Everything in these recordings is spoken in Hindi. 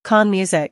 Khan Music.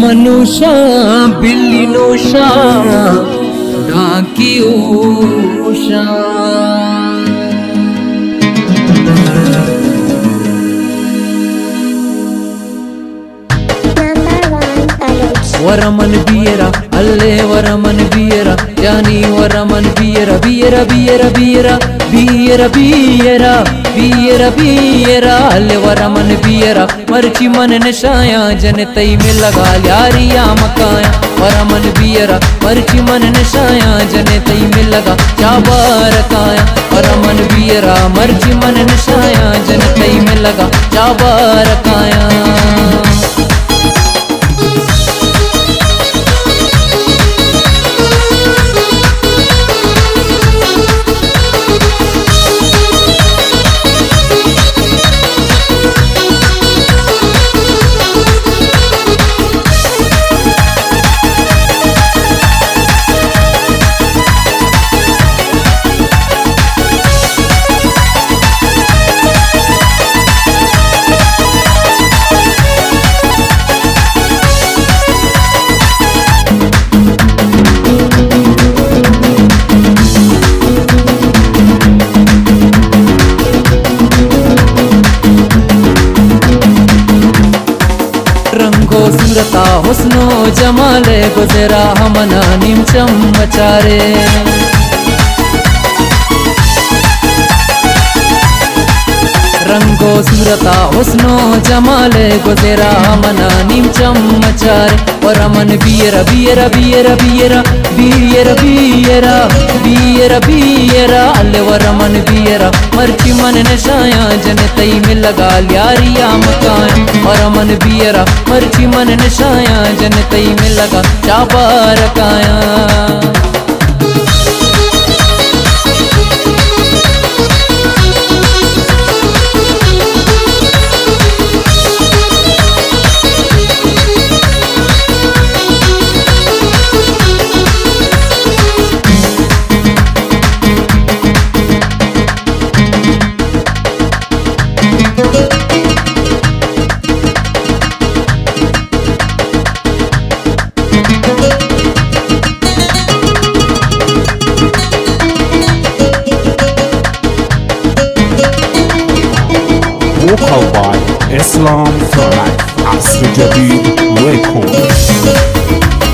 मनुषा बिल्ली नोशा डाकी उषा वरमन बियरा अल्ले वरमन बियरा जानी Varman bearer bearer bearer bearer bearer bearer bearer bearer अल्ले वरमन बियरा मर्ची मन नशाया जन तई में लगा लियारिया मकाया वरमन बियरा मर्ची मन नशाया जन तई में लगा चाबार काया वरमन बियरा मर्ची मन नशाया जन तई में लगा चाबार काया रंगो सुरता हुस्नो जमाले गुजरा हमना निमचम मचारे रंगो सुरता हुस्नो जमाले गुजरा हमना निमचम मचारे Varman bearer bearer bearer bearer bearer bearer bearer bearer अल्ले वरमन बियरा मर्ची मन नशाया जन तई में लगा लियारिया मकाया वरमन बियरा मर्ची मन नशाया जन तई में लगा चाबार काया Vocal by Islam for Life, Asr Jadid Records.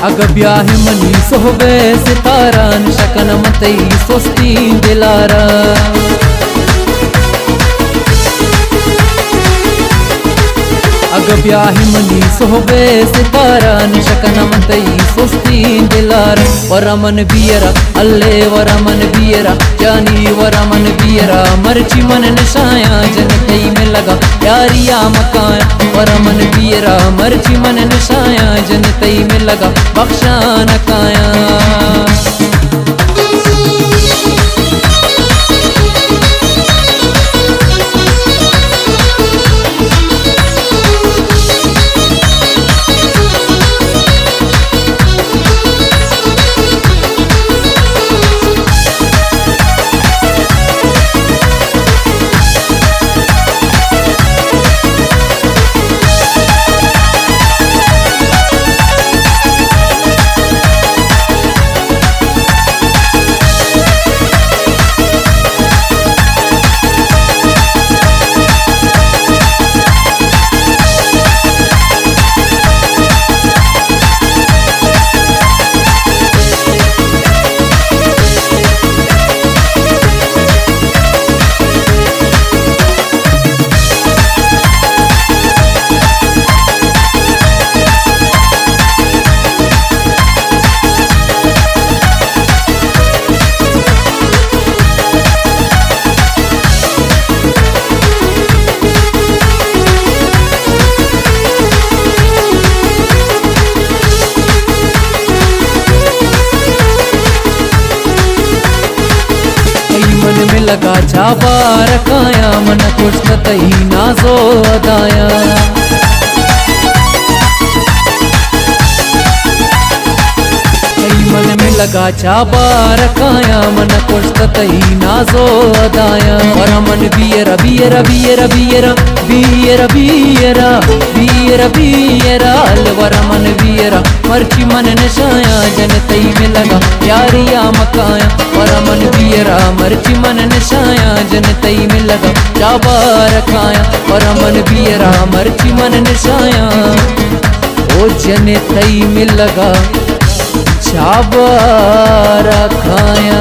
अग ब्याह मनी सोहबे सितारा शकन मतई सोस्ती दिलारा अग ब्याह मनी सोहबे सितारा शकन मतई सोस्ती दिलारा वरमन बियरा अल्ले वरमन बियरा जानी वरमन बियरा मर्ची मन नशाया जन तई में लगा यारिया मकाया वरमन बियरा मर्ची मन नशाया जन तई में लगा बख्शा न काया लगा छापा रखाया मन खुश तई नाजो अदाया मन में लगा छापा रखाया मन खुश तई नाजो अदाया और मन bearer bearer bearer bearer bearer bearer bearer bearer Alwar मन बियरा मर्ची मन नशाया जन तई में लगा यारिया मकाया और मन बियरा मर्ची मन नशाया जन तई में लगा छापा रखाया और मन बियरा मर्ची मन नशाया ओ जन तई में लगा छापा रखाया।